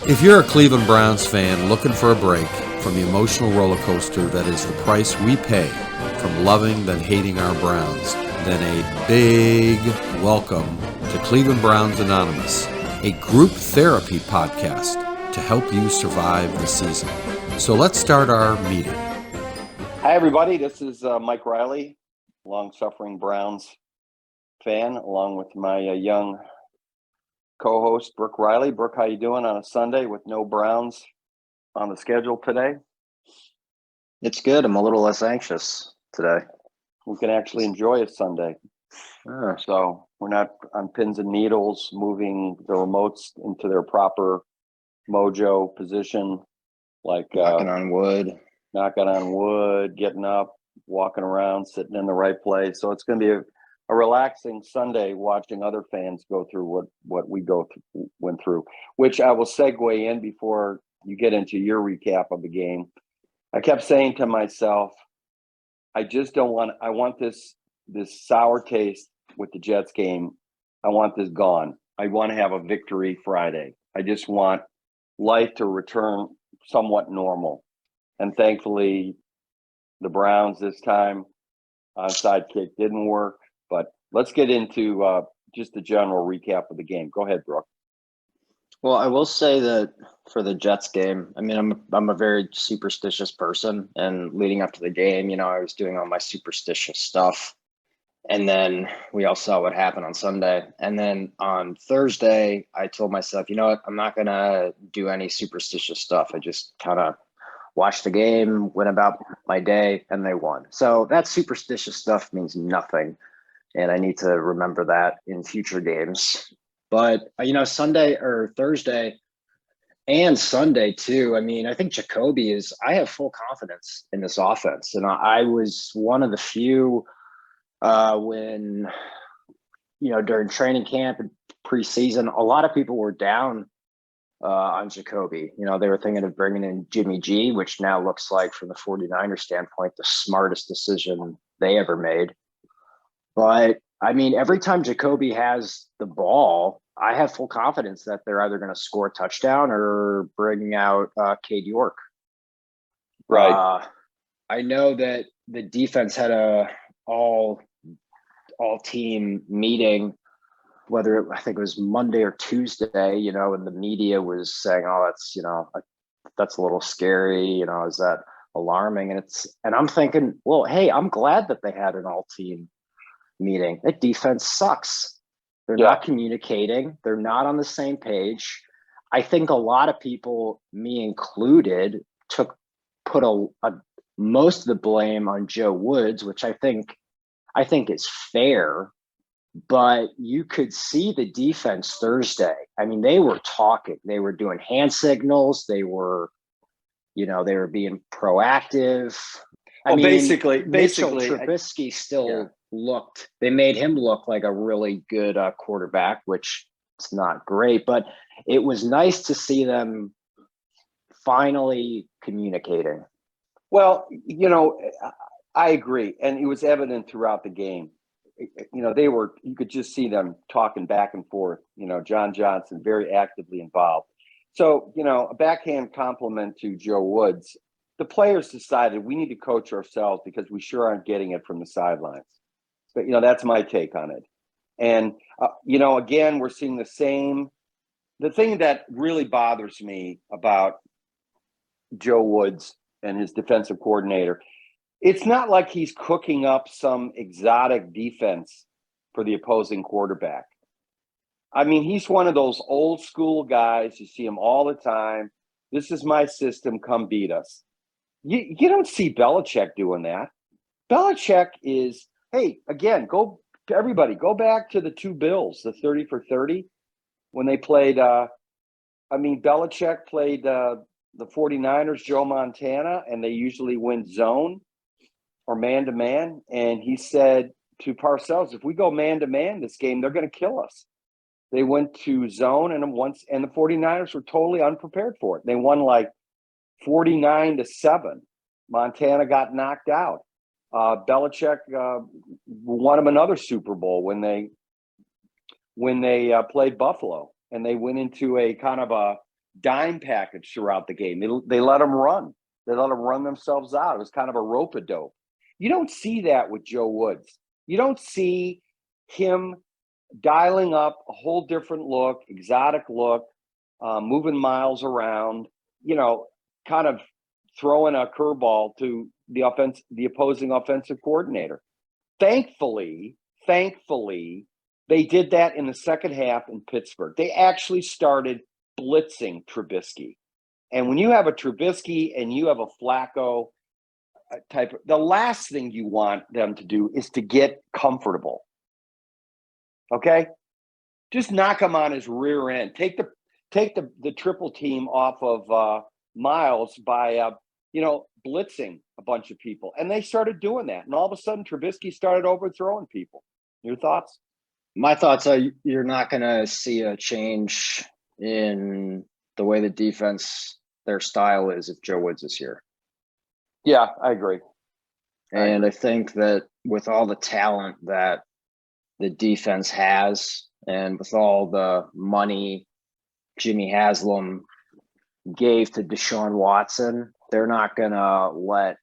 If you're a Cleveland Browns fan looking for a break from the emotional roller coaster that is the price we pay from loving then hating our Browns, then a big welcome to Cleveland Browns Anonymous, a group therapy podcast to help you survive the season. So let's start our meeting. Hi, everybody. This is Mike Reilly, long-suffering Browns fan, along with my young co-host, Brook Reilly. Brook, how you doing on a Sunday with no Browns on the schedule today? It's good. I'm a little less anxious today. We can actually enjoy a Sunday. So we're not on pins and needles, moving the remotes into their proper mojo position, like knocking on wood, getting up, walking around, sitting in the right place. So it's going to be a relaxing Sunday watching other fans go through what we went through, which I will segue in before you get into your recap of the game. I kept saying to myself, I want this sour taste with the Jets game. I want this gone. I want to have a victory Friday. I just want life to return somewhat normal. And thankfully, the Browns this time, onside kick didn't work. But let's get into just the general recap of the game. Go ahead, Brooke. Well, I will say that for the Jets game, I mean, I'm a very superstitious person, and leading up to the game, I was doing all my superstitious stuff. And then we all saw what happened on Sunday. And then on Thursday, I told myself, you know what, I'm not going to do any superstitious stuff. I just kind of watched the game, went about my day, and they won. So that superstitious stuff means nothing. And I need to remember that in future games. But, Sunday or Thursday and Sunday too, I mean, I think I have full confidence in this offense. And I was one of the few when, during training camp and preseason, a lot of people were down on Jacoby. They were thinking of bringing in Jimmy G, which now looks like, from the 49ers standpoint, the smartest decision they ever made. But I mean, every time Jacoby has the ball, I have full confidence that they're either going to score a touchdown or bring out Cade York. Right. I know that the defense had a all team meeting, I think it was Monday or Tuesday, and the media was saying, "Oh, that's a little scary. Is that alarming?" And I'm thinking, well, hey, I'm glad that they had an all team meeting. That defense sucks. They're not communicating. They're not on the same page. I think a lot of people, me included, put most of the blame on Joe Woods, which I think is fair. But you could see the defense Thursday. I mean, they were talking. They were doing hand signals. They were being proactive. Basically, Trubisky still looked. They made him look like a really good quarterback, which is not great. But it was nice to see them finally communicating. Well, I agree, and it was evident throughout the game. You could just see them talking back and forth. John Johnson very actively involved. So, a backhand compliment to Joe Woods. The players decided we need to coach ourselves because we sure aren't getting it from the sidelines. But, that's my take on it. And, again, we're seeing the same. The thing that really bothers me about Joe Woods and his defensive coordinator, it's not like he's cooking up some exotic defense for the opposing quarterback. I mean, he's one of those old school guys. You see him all the time. This is my system. Come beat us. You don't see Belichick doing that. Belichick is, hey, again, go back to the two Bills, the 30 for 30, when they played. Belichick played the 49ers, Joe Montana, and they usually win zone or man-to-man. And he said to Parcells, if we go man-to-man this game, they're going to kill us. They went to zone, and the 49ers were totally unprepared for it. They won like 49-7. Montana got knocked out. Belichick won him another Super Bowl when they played Buffalo, and they went into a kind of a dime package throughout the game. They let them run. They let them run themselves out. It was kind of a rope-a-dope. You don't see that with Joe Woods. You don't see him dialing up a whole different look, exotic look, moving miles around, kind of throwing a curveball to the opposing offensive coordinator. Thankfully, they did that in the second half in Pittsburgh. They actually started blitzing Trubisky. And when you have a Trubisky and you have a Flacco type, the last thing you want them to do is to get comfortable. Okay? Just knock him on his rear end. Take the triple team off of Miles by blitzing a bunch of people. And they started doing that. And all of a sudden Trubisky started overthrowing people. Your thoughts? My thoughts are you're not going to see a change in the way the defense, their style is if Joe Woods is here. Yeah, I agree. And I think that with all the talent that the defense has and with all the money Jimmy Haslam gave to Deshaun Watson, they're not going to let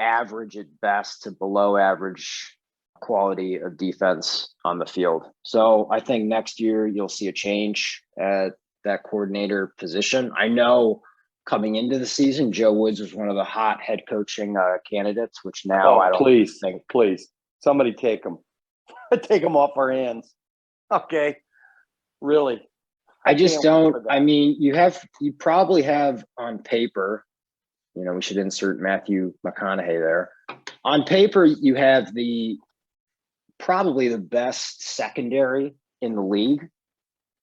average at best to below average quality of defense on the field. So I think next year you'll see a change at that coordinator position. I know coming into the season, Joe Woods was one of the hot head coaching candidates, which now I don't think. Please, somebody take him. Take him off our hands. Okay. Really. I just don't. I mean, you probably have on paper, we should insert Matthew McConaughey there. On paper, you have probably the best secondary in the league.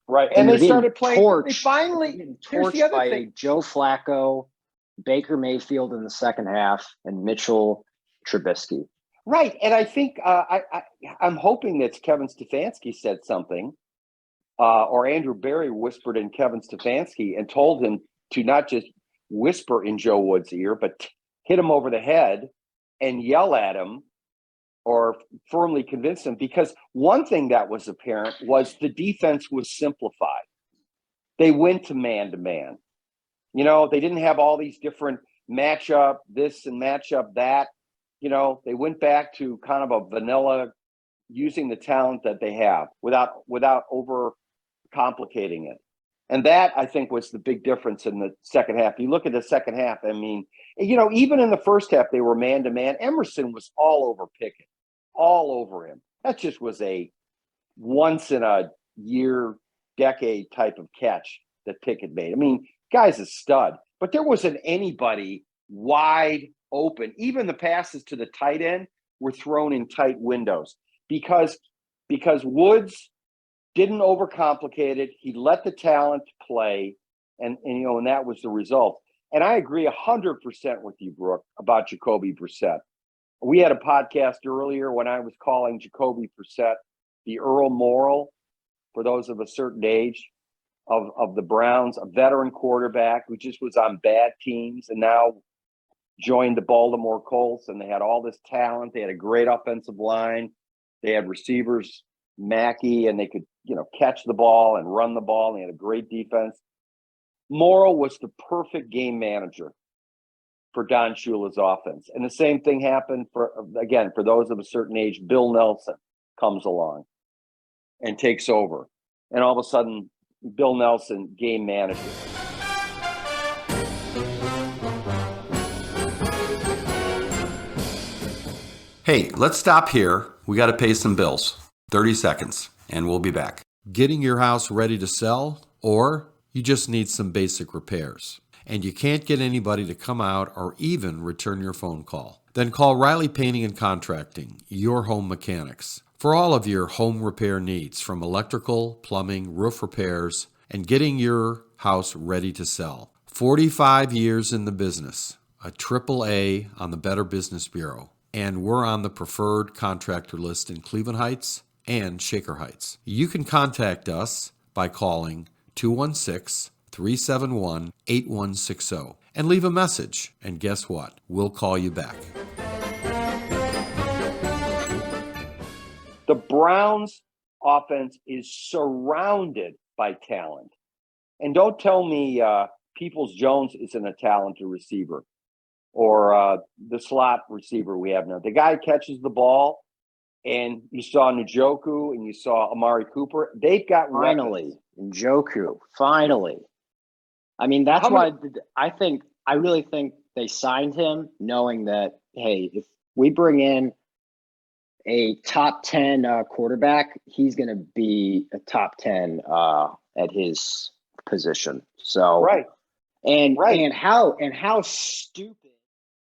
Right. And they started playing. Torched, they finally torched by Joe Flacco, Baker Mayfield in the second half, and Mitchell Trubisky. Right. And I think I'm hoping that Kevin Stefanski said something, or Andrew Berry whispered in Kevin Stefanski and told him to not just whisper in Joe Woods' ear, but hit him over the head and yell at him or firmly convince him. Because one thing that was apparent was the defense was simplified. They went to man. They didn't have all these different matchup this and matchup that. They went back to kind of a vanilla, using the talent that they have without over complicating it. And that, I think, was the big difference in the second half. You look at the second half, I mean, even in the first half, they were man-to-man. Emerson was all over Pickett, all over him. That just was a once-in-a-year, decade type of catch that Pickett made. I mean, guy's a stud. But there wasn't anybody wide open. Even the passes to the tight end were thrown in tight windows because Woods didn't overcomplicate it. He let the talent play, and that was the result. And I agree 100% with you, Brooke, about Jacoby Brissett. We had a podcast earlier when I was calling Jacoby Brissett the Earl Morrall, for those of a certain age, of the Browns, a veteran quarterback who just was on bad teams and now joined the Baltimore Colts, and they had all this talent. They had a great offensive line. They had receivers, Mackey, and they could, catch the ball and run the ball. And they had a great defense. Morrall was the perfect game manager for Don Shula's offense. And the same thing happened for those of a certain age. Bill Nelson comes along and takes over. And all of a sudden, Bill Nelson, game manager. Hey, let's stop here. We got to pay some bills. 30 seconds, and we'll be back. Getting your house ready to sell, or you just need some basic repairs, and you can't get anybody to come out or even return your phone call. Then call Reilly Painting and Contracting, your home mechanics, for all of your home repair needs, from electrical, plumbing, roof repairs, and getting your house ready to sell. 45 years in the business, a AAA on the Better Business Bureau. And we're on the preferred contractor list in Cleveland Heights and Shaker Heights. You can contact us by calling 216-371-8160 and leave a message. And guess what? We'll call you back. The Browns' offense is surrounded by talent. And don't tell me Peoples-Jones isn't a talented receiver, or the slot receiver we have now. The guy catches the ball, and you saw Njoku and you saw Amari Cooper. They've got finally Njoku. Finally, I mean that's why I really think they signed him, knowing that hey, if we bring in a top 10 quarterback, he's going to be a top 10 at his position. So right. And how stupid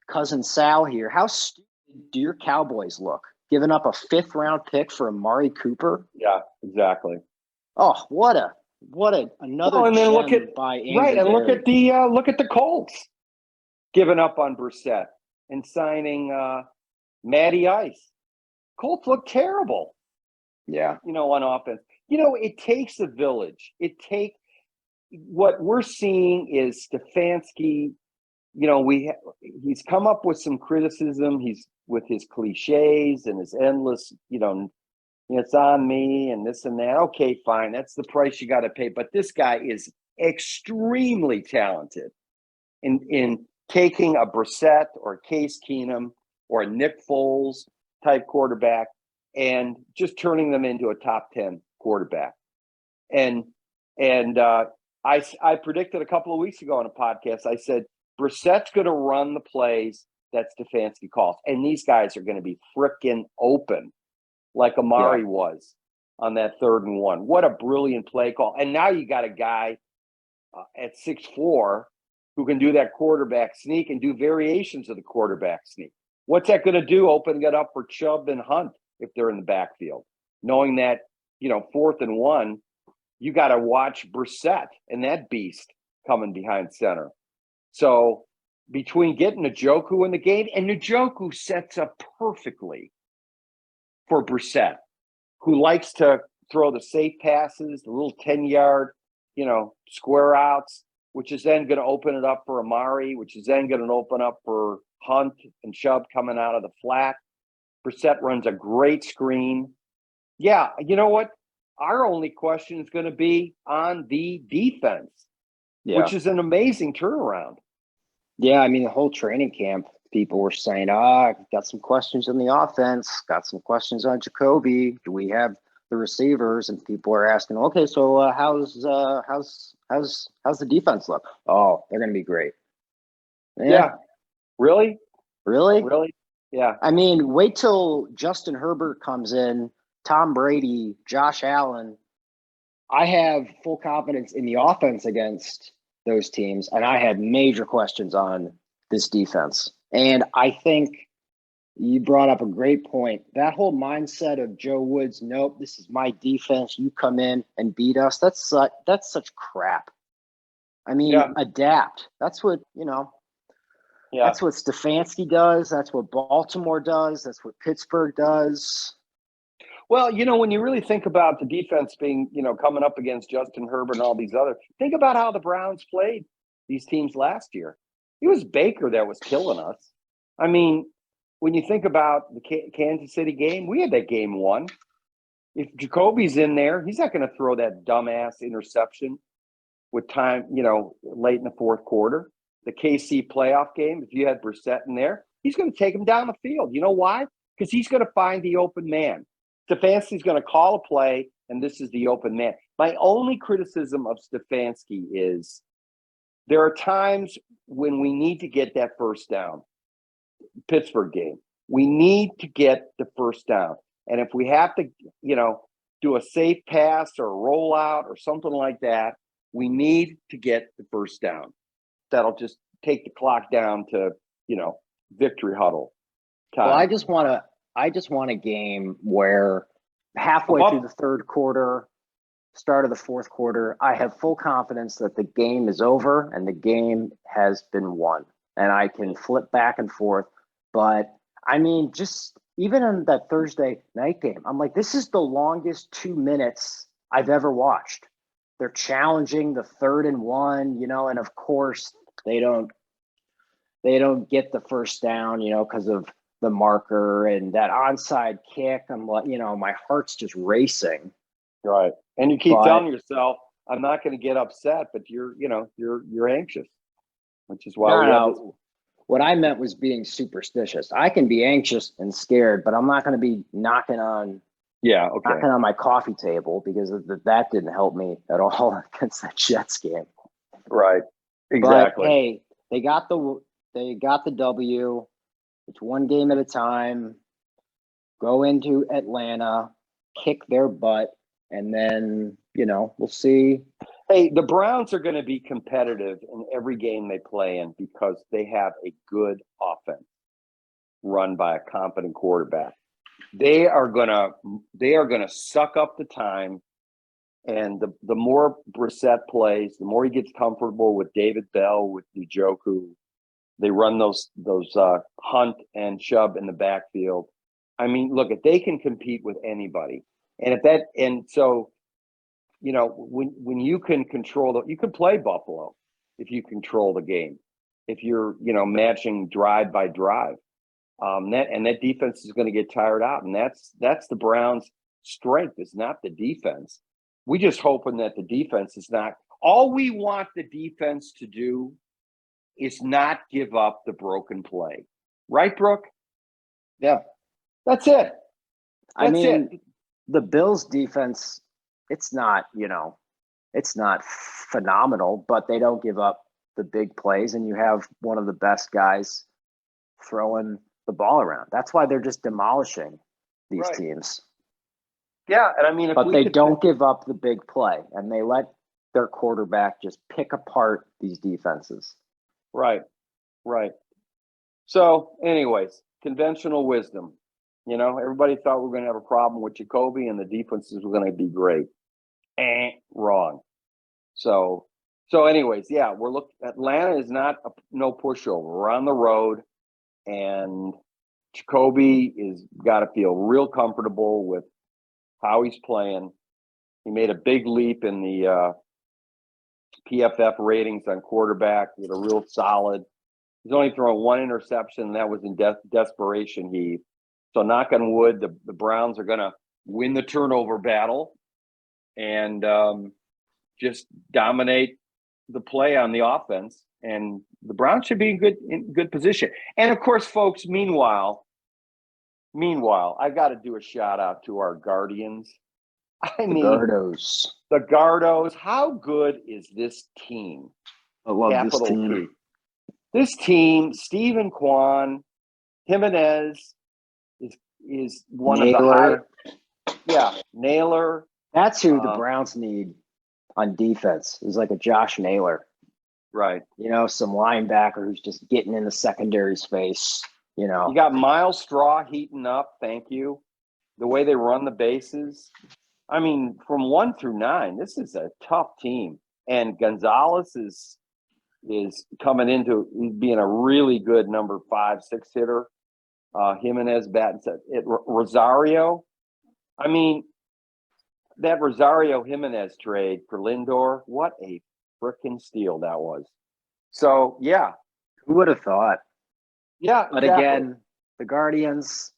cousin Sal here. How stupid do your Cowboys look? Giving up a 5th round pick for Amari Cooper? Yeah, exactly. Oh, what another and then gem by Andrew right, and Berry. look at the Colts giving up on Brissett and signing Matty Ice. Colts look terrible. Yeah. On offense. It takes a village. What we're seeing is Stefanski, he's come up with some criticism. He's with his cliches and his endless, it's on me and this and that. Okay, fine. That's the price you got to pay. But this guy is extremely talented in taking a Brissett or a Case Keenum or a Nick Foles type quarterback and just turning them into a top 10 quarterback. And I predicted a couple of weeks ago on a podcast, I said, Brissett's going to run the plays that Stefanski calls. And these guys are going to be frickin' open like Amari was on that 3rd and 1. What a brilliant play call. And now you got a guy at 6'4" who can do that quarterback sneak and do variations of the quarterback sneak. What's that going to do? Opening it up for Chubb and Hunt if they're in the backfield, knowing that, 4th and 1, you got to watch Brissett and that beast coming behind center. So between getting Njoku in the game, and Njoku sets up perfectly for Brissett, who likes to throw the safe passes, the little 10-yard, square outs, which is then going to open it up for Amari, which is then going to open up for Hunt and Chubb coming out of the flat. Brissett runs a great screen. Yeah, you know what? Our only question is going to be on the defense, which is an amazing turnaround. Yeah, I mean, the whole training camp, people were saying, got some questions on the offense, got some questions on Jacoby. Do we have the receivers? And people are asking, okay, so how's the defense look? Oh, they're going to be great. Yeah. Really? Yeah. I mean, wait till Justin Herbert comes in, Tom Brady, Josh Allen. I have full confidence in the offense against those teams, and I had major questions on this defense. And I think you brought up a great point. That whole mindset of Joe Woods, nope, this is my defense. You come in and beat us. That's such crap. I mean, adapt. That's what, that's what Stefanski does. That's what Baltimore does. That's what Pittsburgh does. Well, when you really think about the defense being, coming up against Justin Herbert and all these other, think about how the Browns played these teams last year. It was Baker that was killing us. I mean, when you think about the Kansas City game, we had that game won. If Jacoby's in there, he's not going to throw that dumbass interception with time, late in the 4th quarter. The KC playoff game, if you had Brissett in there, he's going to take him down the field. You know why? Because he's going to find the open man. Stefanski's going to call a play, and this is the open man. My only criticism of Stefanski is there are times when we need to get that first down. Pittsburgh game. We need to get the first down. And if we have to, do a safe pass or a rollout or something like that, we need to get the first down. That'll just take the clock down to, victory huddle time. Well, I just want a game where halfway through the 3rd quarter, start of the 4th quarter, I have full confidence that the game is over and the game has been won. And I can flip back and forth. But, I mean, just even in that Thursday night game, I'm like, this is the longest 2 minutes I've ever watched. They're challenging the 3rd and 1, and of course they don't get the first down, because of the marker and that onside kick. I'm like, my heart's just racing. Right. And you keep telling yourself, I'm not going to get upset, but you're anxious, which is why No, we have this. no. What I meant was being superstitious. I can be anxious and scared, but I'm not going to be knocking on my coffee table, because that didn't help me at all against that Jets game. Right. Exactly. But hey, they got the W. It's one game at a time. Go into Atlanta, kick their butt, and then, we'll see. Hey, the Browns are going to be competitive in every game they play in because they have a good offense run by a competent quarterback. They are gonna suck up the time, and the more Brissett plays, the more he gets comfortable with David Bell, with Njoku. They run those Hunt and Chubb in the backfield. I mean, look, if they can compete with anybody, when you can control you can play Buffalo if you control the game, if you're matching drive by drive. That defense is going to get tired out, and that's the Browns' strength. Is not the defense. We just hoping that the defense is not. All we want the defense to do is not give up the broken play, right, Brooke? Yeah, that's it. The Bills' defense, it's not phenomenal, but they don't give up the big plays, and you have one of the best guys throwing the ball around. That's why they're just demolishing these teams. Yeah, and but they don't give up the big play, and they let their quarterback just pick apart these defenses. Right. So, anyways, conventional wisdom. Everybody thought we were going to have a problem with Jacoby and the defenses were going to be great. Wrong. So anyways, yeah, Atlanta is no pushover. We're on the road, and Jacoby is got to feel real comfortable with how he's playing. He made a big leap in the PFF ratings on quarterback with a real solid. He's only thrown one interception, and that was in desperation heave. So knock on wood, the Browns are going to win the turnover battle and just dominate the play on the offense. And the Browns should be in good position. And of course, folks, meanwhile, I've got to do a shout out to our Guardians. Gardos. The Gardos. How good is this team? I love this team. P. This team, Stephen Kwan, Jimenez is one of the higher. Yeah, Naylor. That's who the Browns need on defense. Is like a Josh Naylor. Right. Some linebacker who's just getting in the secondary's face. You got Miles Straw heating up. Thank you. The way they run the bases. From 1 through 9, this is a tough team. And Gonzalez is coming into being a really good number 5, 6 hitter. Jimenez batting Rosario. That Rosario Jimenez trade for Lindor, what a freaking steal that was. So, yeah. Who would have thought? Yeah, but exactly. Again, the Guardians,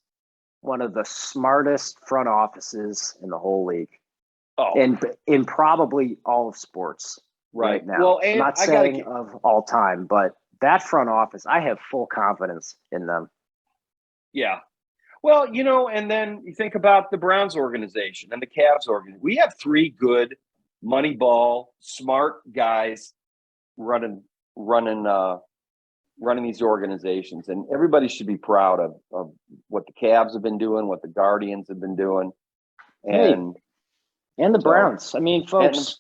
one of the smartest front offices in the whole league. And in probably all of sports right now. Well, and I'm not saying of all time, but that front office, I have full confidence in them. Yeah. Well, and then you think about the Browns organization and the Cavs organization. We have 3 good Moneyball, smart guys running these organizations, and everybody should be proud of what the Cavs have been doing, what the Guardians have been doing, and the Browns. Folks,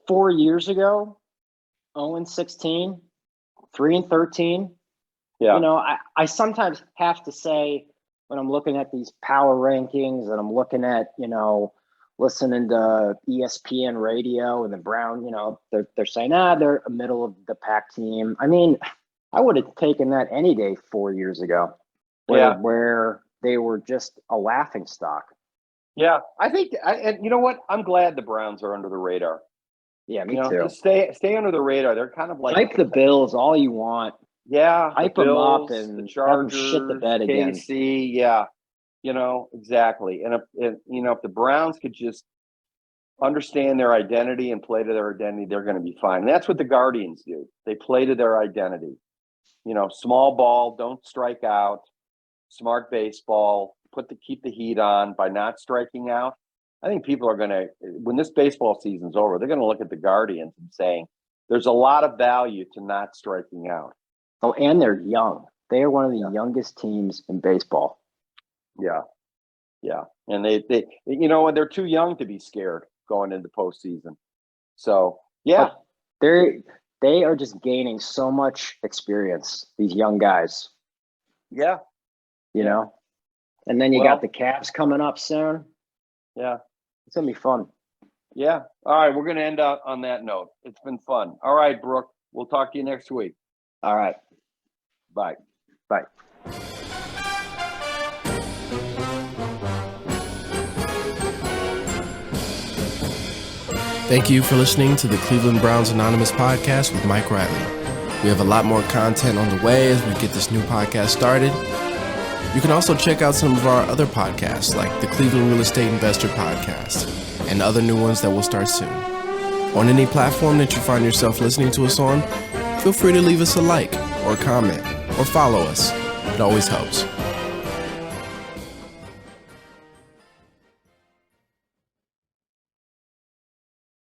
4 years ago, 0-16, 3-13. Yeah. I sometimes have to say, when I'm looking at these power rankings and I'm looking at, listening to ESPN radio and the Brown, they're saying, they're a middle of the pack team. I would have taken that any day 4 years ago where they were just a laughing stock. Yeah, I think, and you know what? I'm glad the Browns are under the radar. Yeah, me too. Just stay under the radar. They're kind of like hype the Bills all you want. Yeah, hype them up and the Chargers, have them shit the bed again. KC, yeah, exactly. And if the Browns could just understand their identity and play to their identity, they're going to be fine. And that's what the Guardians do. They play to their identity. Small ball, don't strike out, smart baseball, keep the heat on by not striking out. I think people are going to, when this baseball season's over, they're going to look at the Guardians and saying, there's a lot of value to not striking out. Oh, and they're young. They are one of the youngest teams in baseball. Yeah. Yeah. And they're too young to be scared going into postseason. So, yeah. But they are just gaining so much experience, these young guys. Yeah. You know? And then you got the Cavs coming up soon. Yeah. It's going to be fun. Yeah. All right. We're going to end out on that note. It's been fun. All right, Brooke. We'll talk to you next week. All right. Bye. Bye. Thank you for listening to the Cleveland Browns Anonymous podcast with Mike Reilly. We have a lot more content on the way as we get this new podcast started. You can also check out some of our other podcasts like the Cleveland Real Estate Investor Podcast and other new ones that will start soon. On any platform that you find yourself listening to us on, feel free to leave us a like or comment or follow us. It always helps.